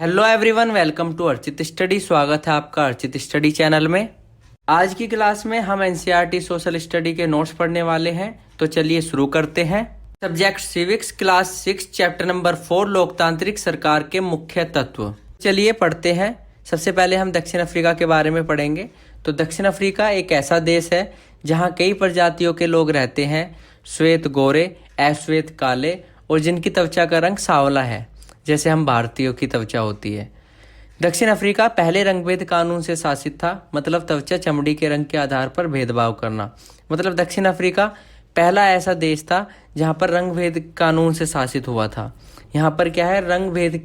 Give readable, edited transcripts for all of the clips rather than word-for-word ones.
Hello everyone, welcome to Archit study. स्वागत है आपका अर्चित स्टडी चैनल में। आज की क्लास में हम एनसीईआरटी सोशल स्टडी के नोट्स पढ़ने वाले हैं, तो चलिए शुरू करते हैं। Subject civics, class 6, chapter number 4, लोकतांत्रिक सरकार के मुख्य तत्व। चलिए पढ़ते हैं। सबसे पहले हम दक्षिण अफ्रीका के बारे में पढ़ेंगे। तो दक्षिण अफ्रीका एक ऐसा देश है जहाँ कई प्रजातियों के लोग रहते हैं, श्वेत गोरे, अश्वेत काले, और जिनकी त्वचा का रंग सांवला है, जैसे हम भारतीयों की त्वचा होती है। दक्षिण अफ्रीका पहले रंगभेद कानून से शासित था, मतलब त्वचा चमड़ी के रंग के आधार पर भेदभाव करना। मतलब दक्षिण अफ्रीका पहला ऐसा देश था जहां पर रंगभेद कानून से शासित हुआ था। यहाँ पर क्या है, रंगभेद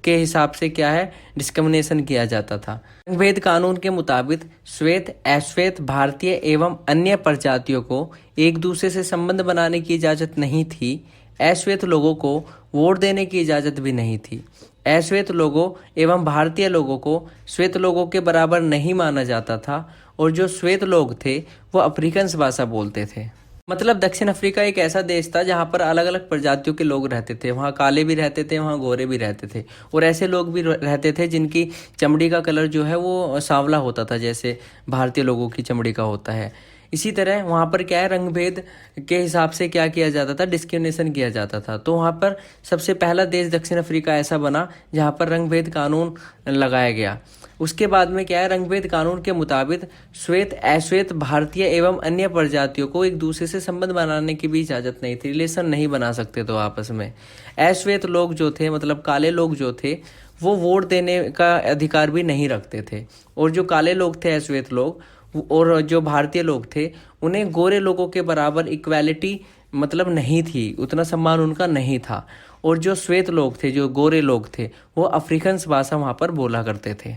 के हिसाब से क्या है, डिस्क्रिमिनेशन किया जाता था। रंगभेद कानून के मुताबिक श्वेत, अश्वेत, भारतीय एवं अन्य प्रजातियों को एक दूसरे से संबंध बनाने की इजाजत नहीं थी। अश्वेत लोगों को वोट देने की इजाज़त भी नहीं थी। अश्वेत लोगों एवं भारतीय लोगों को श्वेत लोगों के बराबर नहीं माना जाता था, और जो श्वेत लोग थे वो अफ्रीकन भाषा बोलते थे। मतलब दक्षिण अफ्रीका एक ऐसा देश था जहाँ पर अलग अलग प्रजातियों के लोग रहते थे। वहाँ काले भी रहते थे, वहाँ गोरे भी रहते थे, और ऐसे लोग भी रहते थे जिनकी चमड़ी का कलर जो है वो सांवला होता था, जैसे भारतीय लोगों की चमड़ी का होता है। इसी तरह वहाँ पर क्या है, रंगभेद के हिसाब से क्या किया जाता था, डिस्क्रिमिनेशन किया जाता था। तो वहाँ पर सबसे पहला देश दक्षिण अफ्रीका ऐसा बना जहाँ पर रंगभेद कानून लगाया गया। उसके बाद में क्या है, रंगभेद कानून के मुताबिक श्वेत, अश्वेत, भारतीय एवं अन्य प्रजातियों को एक दूसरे से संबंध बनाने की भी इजाज़त नहीं थी, रिलेशन नहीं बना सकते तो आपस में। अश्वेत लोग जो थे, मतलब काले लोग जो थे, वो वोट देने का अधिकार भी नहीं रखते थे, और जो काले लोग थे, अश्वेत लोग, और जो भारतीय लोग थे, उन्हें गोरे लोगों के बराबर इक्वालिटी मतलब नहीं थी, उतना सम्मान उनका नहीं था। और जो श्वेत लोग थे, जो गोरे लोग थे, वो अफ्रीकन भाषा वहाँ पर बोला करते थे।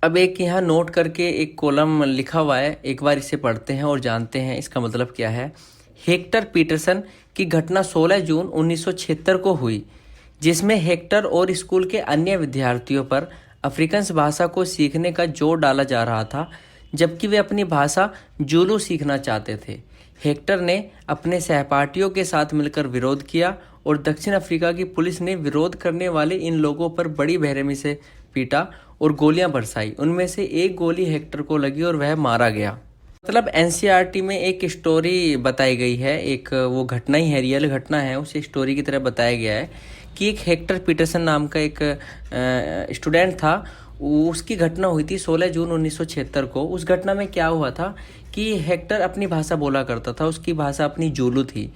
अब एक यहाँ नोट करके एक कॉलम लिखा हुआ है, एक बार इसे पढ़ते हैं और जानते हैं इसका मतलब क्या है। हेक्टर पीटरसन की घटना 16 जून 1976 को हुई, जिसमें हेक्टर और स्कूल के अन्य विद्यार्थियों पर अफ्रीकन भाषा को सीखने का जोर डाला जा रहा था, जबकि वे अपनी भाषा जूलू सीखना चाहते थे। हेक्टर ने अपने सहपाठियों के साथ मिलकर विरोध किया, और दक्षिण अफ्रीका की पुलिस ने विरोध करने वाले इन लोगों पर बड़ी बेरहमी से पीटा और गोलियां बरसाई। उनमें से एक गोली हेक्टर को लगी और वह मारा गया। मतलब एनसीईआरटी में एक स्टोरी बताई गई है, एक वो घटना ही है, रियल घटना है, उसे स्टोरी की तरह बताया गया है कि एक हेक्टर पीटरसन नाम का एक स्टूडेंट था। उसकी घटना हुई थी 16 जून 1976 को। उस घटना में क्या हुआ था कि हेक्टर अपनी भाषा बोला करता था, उसकी भाषा अपनी जूलू थी,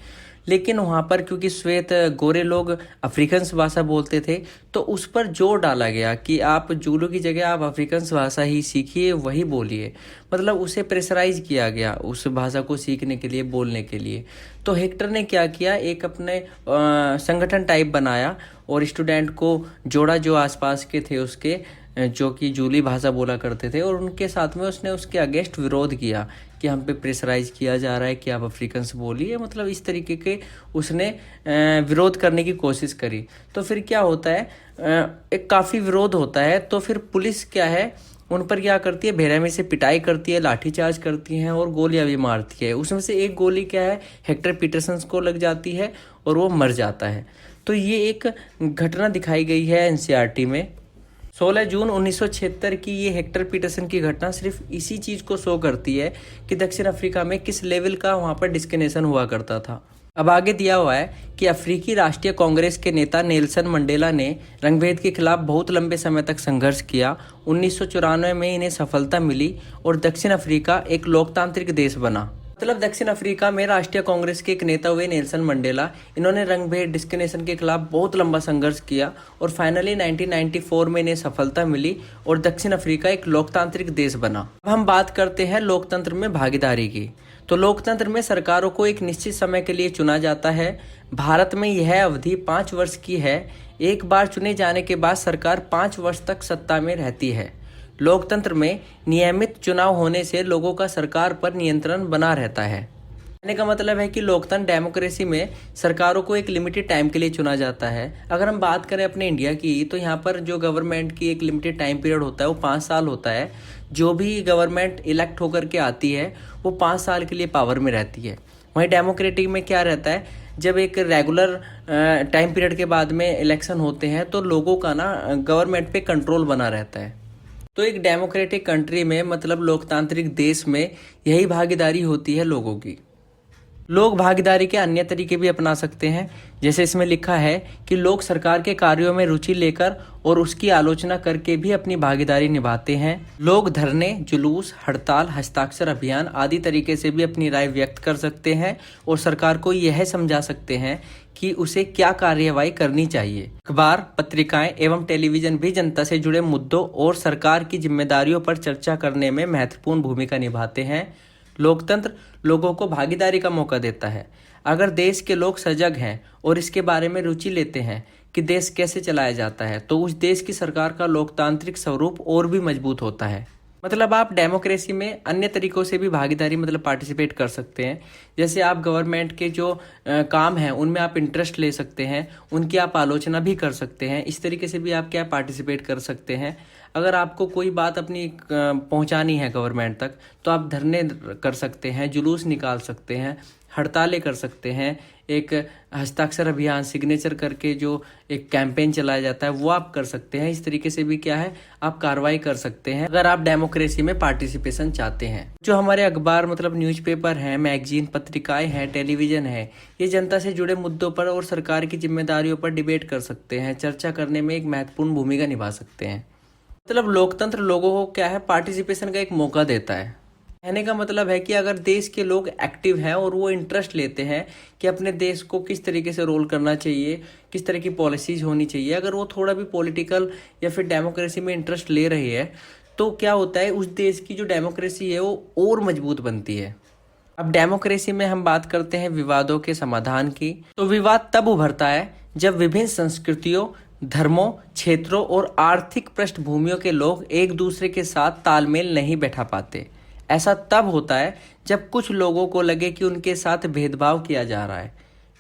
लेकिन वहाँ पर क्योंकि श्वेत गोरे लोग अफ्रीकन भाषा बोलते थे, तो उस पर जोर डाला गया कि आप जूलू की जगह आप अफ्रीकन भाषा ही सीखिए, वही बोलिए। मतलब उसे प्रेशराइज किया गया उस भाषा को सीखने के लिए, बोलने के लिए। तो हेक्टर ने क्या किया, एक अपने संगठन टाइप बनाया और स्टूडेंट को जोड़ा जो आसपास के थे उसके, जो कि जूली भाषा बोला करते थे, और उनके साथ में उसने उसके अगेंस्ट विरोध किया कि हम पे प्रेशराइज किया जा रहा है कि आप अफ्रीकन से बोलिए। मतलब इस तरीके के उसने विरोध करने की कोशिश करी। तो फिर क्या होता है, एक काफ़ी विरोध होता है, तो फिर पुलिस क्या है, उन पर क्या करती है, बेरहमी से पिटाई करती है, लाठीचार्ज करती हैं और गोलियां भी मारती है। उसमें से एक गोली क्या है, हेक्टर पीटरसन को लग जाती है और वो मर जाता है। तो ये एक घटना दिखाई गई है एनसीईआरटी में। 16 जून 1976 की ये हेक्टर पीटरसन की घटना सिर्फ इसी चीज़ को शो करती है कि दक्षिण अफ्रीका में किस लेवल का वहाँ पर डिस्क्रिमिनेशन हुआ करता था। अब आगे दिया हुआ है कि अफ्रीकी राष्ट्रीय कांग्रेस के नेता नेल्सन मंडेला ने रंगभेद के खिलाफ बहुत लंबे समय तक संघर्ष किया। 1994 में इन्हें सफलता मिली और दक्षिण अफ्रीका एक लोकतांत्रिक देश बना। मतलब दक्षिण अफ्रीका में राष्ट्रीय कांग्रेस के एक नेता हुए नेल्सन मंडेला, इन्होंने रंगभेद डिस्क्रिमिनेशन के खिलाफ बहुत लंबा संघर्ष किया, और फाइनली 1994 में इन्हें सफलता मिली और दक्षिण अफ्रीका एक लोकतांत्रिक देश बना। अब हम बात करते हैं लोकतंत्र में भागीदारी की। तो लोकतंत्र में सरकारों को एक निश्चित समय के लिए चुना जाता है। भारत में यह अवधि 5 वर्ष की है। एक बार चुने जाने के बाद सरकार 5 वर्ष तक सत्ता में रहती है। लोकतंत्र में नियमित चुनाव होने से लोगों का सरकार पर नियंत्रण बना रहता है। कहने का मतलब है कि लोकतंत्र डेमोक्रेसी में सरकारों को एक लिमिटेड टाइम के लिए चुना जाता है। अगर हम बात करें अपने इंडिया की, तो यहाँ पर जो गवर्नमेंट की एक लिमिटेड टाइम पीरियड होता है वो 5 साल होता है। जो भी गवर्नमेंट इलेक्ट होकर के आती है वो 5 साल के लिए पावर में रहती है। वहीं डेमोक्रेटिक में क्या रहता है, जब एक रेगुलर टाइम पीरियड के बाद में इलेक्शन होते हैं तो लोगों का ना गवर्नमेंट पे कंट्रोल बना रहता है। तो एक डेमोक्रेटिक कंट्री में मतलब लोकतांत्रिक देश में यही भागीदारी होती है लोगों की। लोग भागीदारी के अन्य तरीके भी अपना सकते हैं, जैसे इसमें लिखा है कि लोग सरकार के कार्यों में रुचि लेकर और उसकी आलोचना करके भी अपनी भागीदारी निभाते हैं। लोग धरने, जुलूस, हड़ताल, हस्ताक्षर अभियान आदि तरीके से भी अपनी राय व्यक्त कर सकते हैं और सरकार को यह समझा सकते हैं कि उसे क्या कार्यवाही करनी चाहिए। अखबार, पत्रिकाएं एवं टेलीविजन भी जनता से जुड़े मुद्दों और सरकार की जिम्मेदारियों पर चर्चा करने में महत्वपूर्ण भूमिका निभाते हैं। लोकतंत्र लोगों को भागीदारी का मौका देता है। अगर देश के लोग सजग हैं और इसके बारे में रुचि लेते हैं कि देश कैसे चलाया जाता है, तो उस देश की सरकार का लोकतांत्रिक स्वरूप और भी मजबूत होता है। मतलब आप डेमोक्रेसी में अन्य तरीकों से भी भागीदारी मतलब पार्टिसिपेट कर सकते हैं। जैसे आप गवर्नमेंट के जो काम हैं उनमें आप इंटरेस्ट ले सकते हैं, उनकी आप आलोचना भी कर सकते हैं। इस तरीके से भी आप क्या पार्टिसिपेट कर सकते हैं। अगर आपको कोई बात अपनी पहुंचानी है गवर्नमेंट तक, तो आप धरने कर सकते हैं, जुलूस निकाल सकते हैं, हड़तालें कर सकते हैं, एक हस्ताक्षर अभियान सिग्नेचर करके जो एक कैंपेन चलाया जाता है वो आप कर सकते हैं। इस तरीके से भी क्या है आप कार्रवाई कर सकते हैं अगर आप डेमोक्रेसी में पार्टिसिपेशन चाहते हैं। जो हमारे अखबार मतलब न्यूज़पेपर हैं, मैगजीन, पत्रिकाएं हैं, टेलीविजन है, ये जनता से जुड़े मुद्दों पर और सरकार की जिम्मेदारियों पर डिबेट कर सकते हैं, चर्चा करने में एक महत्वपूर्ण भूमिका निभा सकते हैं। मतलब लोकतंत्र लोगों को क्या है पार्टिसिपेशन का एक मौका देता है। कहने का मतलब है कि अगर देश के लोग एक्टिव हैं और वो इंटरेस्ट लेते हैं कि अपने देश को किस तरीके से रोल करना चाहिए, किस तरह की पॉलिसीज होनी चाहिए, अगर वो थोड़ा भी पॉलिटिकल या फिर डेमोक्रेसी में इंटरेस्ट ले रही है, तो क्या होता है उस देश की जो डेमोक्रेसी है वो और मजबूत बनती है। अब डेमोक्रेसी में हम बात करते हैं विवादों के समाधान की। तो विवाद तब उभरता है जब विभिन्न संस्कृतियों, धर्मों, क्षेत्रों और आर्थिक पृष्ठभूमियों के लोग एक दूसरे के साथ तालमेल नहीं बैठा पाते। ऐसा तब होता है जब कुछ लोगों को लगे कि उनके साथ भेदभाव किया जा रहा है।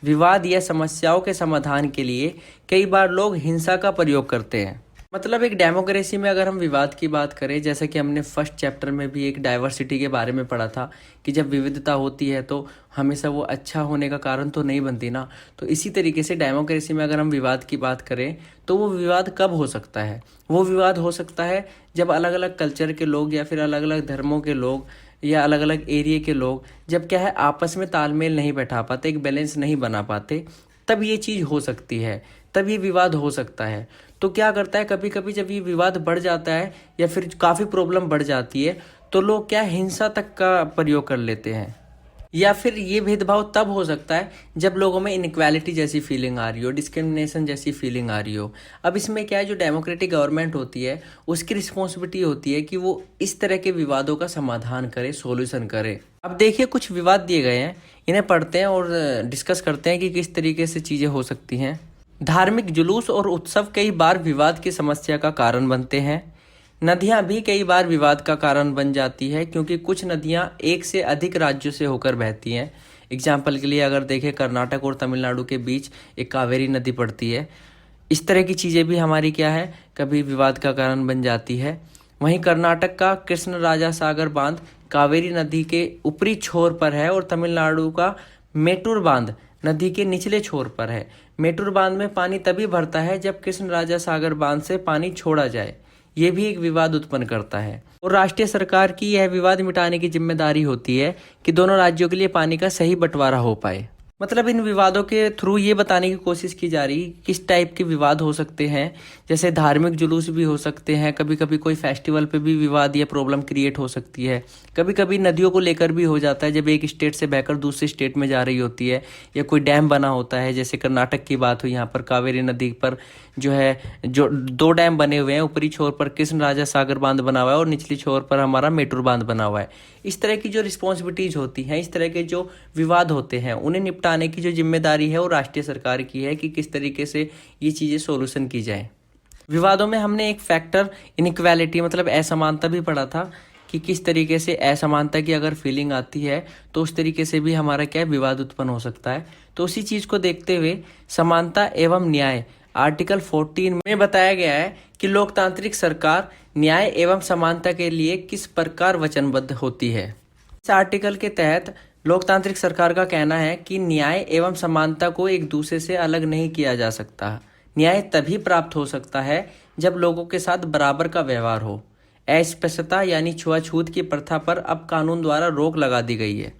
विवाद या समस्याओं के समाधान के लिए कई बार लोग हिंसा का प्रयोग करते हैं। मतलब एक डेमोक्रेसी में अगर हम विवाद की बात करें, जैसा कि हमने फर्स्ट चैप्टर में भी एक डाइवर्सिटी के बारे में पढ़ा था कि जब विविधता होती है तो हमेशा वो अच्छा होने का कारण तो नहीं बनती ना। तो इसी तरीके से डेमोक्रेसी में अगर हम विवाद की बात करें तो वो विवाद कब हो सकता है? वो विवाद हो सकता है जब अलग अलग कल्चर के लोग या फिर अलग अलग धर्मों के लोग या अलग अलग एरिया के लोग जब क्या है आपस में तालमेल नहीं बैठा पाते, एक बैलेंस नहीं बना पाते, तब ये चीज़ हो सकती है, तब ये विवाद हो सकता है। तो क्या करता है कभी कभी जब ये विवाद बढ़ जाता है या फिर काफ़ी प्रॉब्लम बढ़ जाती है तो लोग क्या हिंसा तक का प्रयोग कर लेते हैं। या फिर ये भेदभाव तब हो सकता है जब लोगों में इनइक्वालिटी जैसी फीलिंग आ रही हो, डिस्क्रिमिनेशन जैसी फीलिंग आ रही हो। अब इसमें क्या है जो डेमोक्रेटिक गवर्नमेंट होती है उसकी रिस्पॉन्सिबिलिटी होती है कि वो इस तरह के विवादों का समाधान करे, सॉल्यूशन करे। अब देखिए कुछ विवाद दिए गए हैं, इन्हें पढ़ते हैं और डिस्कस करते हैं कि किस तरीके से चीज़ें हो सकती हैं। धार्मिक जुलूस और उत्सव कई बार विवाद की समस्या का कारण बनते हैं। नदियां भी कई बार विवाद का कारण बन जाती है क्योंकि कुछ नदियां एक से अधिक राज्यों से होकर बहती हैं। एग्जाम्पल के लिए अगर देखें कर्नाटक और तमिलनाडु के बीच एक कावेरी नदी पड़ती है। इस तरह की चीज़ें भी हमारी क्या है कभी विवाद का कारण बन जाती है। वहीं कर्नाटक का कृष्ण राजा सागर बांध कावेरी नदी के ऊपरी छोर पर है और तमिलनाडु का मेटूर बांध नदी के निचले छोर पर है। मेटूर बांध में पानी तभी भरता है जब कृष्ण राजा सागर बांध से पानी छोड़ा जाए। ये भी एक विवाद उत्पन्न करता है और राष्ट्रीय सरकार की यह विवाद मिटाने की जिम्मेदारी होती है कि दोनों राज्यों के लिए पानी का सही बंटवारा हो पाए। मतलब इन विवादों के थ्रू ये बताने की कोशिश की जा रही किस टाइप के विवाद हो सकते हैं। जैसे धार्मिक जुलूस भी हो सकते हैं, कभी कभी कोई फेस्टिवल पे भी विवाद या प्रॉब्लम क्रिएट हो सकती है। कभी कभी नदियों को लेकर भी हो जाता है, जब एक स्टेट से बहकर दूसरे स्टेट में जा रही होती है या कोई डैम बना होता है। जैसे कर्नाटक की बात हुई, यहाँ पर कावेरी नदी पर जो 2 डैम बने हुए हैं। ऊपरी छोर पर कृष्ण राजा सागर बांध बना हुआ है और निचली छोर पर हमारा मेटूर बांध बना हुआ है। इस तरह की जो रिस्पॉन्सिबिलिटीज होती हैं, इस तरह के जो विवाद होते हैं, उन्हें निपटाने की जो जिम्मेदारी है वो राष्ट्रीय सरकार की है कि किस तरीके से ये चीज़ें सोल्यूशन की जाए। विवादों में हमने एक फैक्टर इनइक्वालिटी मतलब असमानता भी पढ़ा था कि किस तरीके से असमानता की अगर फीलिंग आती है तो उस तरीके से भी हमारा क्या विवाद उत्पन्न हो सकता है। तो उसी चीज़ को देखते हुए समानता एवं न्याय आर्टिकल 14 में बताया गया है कि लोकतांत्रिक सरकार न्याय एवं समानता के लिए किस प्रकार वचनबद्ध होती है। इस आर्टिकल के तहत लोकतांत्रिक सरकार का कहना है कि न्याय एवं समानता को एक दूसरे से अलग नहीं किया जा सकता। न्याय तभी प्राप्त हो सकता है जब लोगों के साथ बराबर का व्यवहार हो। अस्पृश्यता यानी छुआछूत की प्रथा पर अब कानून द्वारा रोक लगा दी गई है।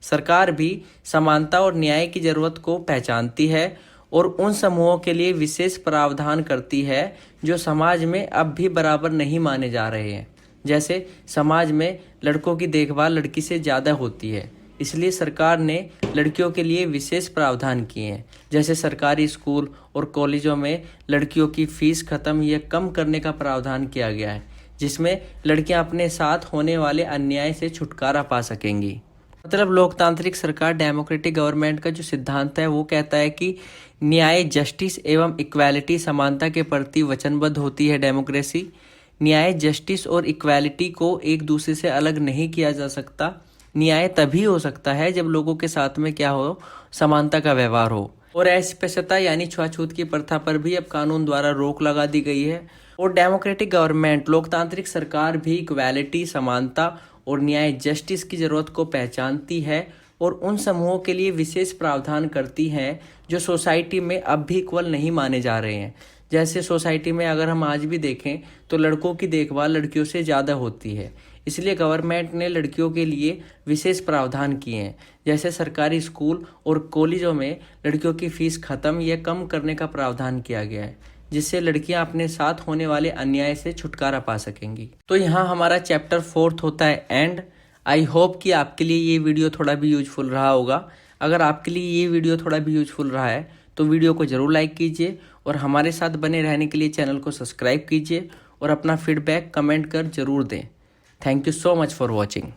सरकार भी समानता और न्याय की जरूरत को पहचानती है और उन समूहों के लिए विशेष प्रावधान करती है जो समाज में अब भी बराबर नहीं माने जा रहे हैं। जैसे समाज में लड़कों की देखभाल लड़की से ज़्यादा होती है, इसलिए सरकार ने लड़कियों के लिए विशेष प्रावधान किए हैं। जैसे सरकारी स्कूल और कॉलेजों में लड़कियों की फीस खत्म या कम करने का प्रावधान किया गया है, जिसमें लड़कियां अपने साथ होने वाले अन्याय से छुटकारा पा सकेंगी। मतलब लोकतांत्रिक सरकार, डेमोक्रेटिक गवर्नमेंट का जो सिद्धांत है वो कहता है कि न्याय, जस्टिस एवं इक्वालिटी, समानता के प्रति वचनबद्ध होती है डेमोक्रेसी। न्याय, जस्टिस और इक्वालिटी को एक दूसरे से अलग नहीं किया जा सकता। न्याय तभी हो सकता है जब लोगों के साथ में क्या हो, समानता का व्यवहार हो। और अस्पृश्यता यानी छुआछूत की प्रथा पर भी अब कानून द्वारा रोक लगा दी गई है। और डेमोक्रेटिक गवर्नमेंट, लोकतांत्रिक सरकार भी इक्वालिटी, समानता और न्याय, जस्टिस की जरूरत को पहचानती है और उन समूहों के लिए विशेष प्रावधान करती है जो सोसाइटी में अब भी इक्वल नहीं माने जा रहे हैं। जैसे सोसाइटी में अगर हम आज भी देखें तो लड़कों की देखभाल लड़कियों से ज़्यादा होती है, इसलिए गवर्नमेंट ने लड़कियों के लिए विशेष प्रावधान किए हैं। जैसे सरकारी स्कूल और कॉलेजों में लड़कियों की फीस खत्म या कम करने का प्रावधान किया गया है, जिससे लड़कियां अपने साथ होने वाले अन्याय से छुटकारा पा सकेंगी। तो यहाँ हमारा चैप्टर 4 होता है एंड। आई होप कि आपके लिए ये वीडियो थोड़ा भी यूजफुल रहा होगा। अगर आपके लिए ये वीडियो थोड़ा भी यूजफुल रहा है तो वीडियो को ज़रूर लाइक कीजिए और हमारे साथ बने रहने के लिए चैनल को सब्सक्राइब कीजिए और अपना फीडबैक कमेंट कर ज़रूर दें। Thank you so much for watching.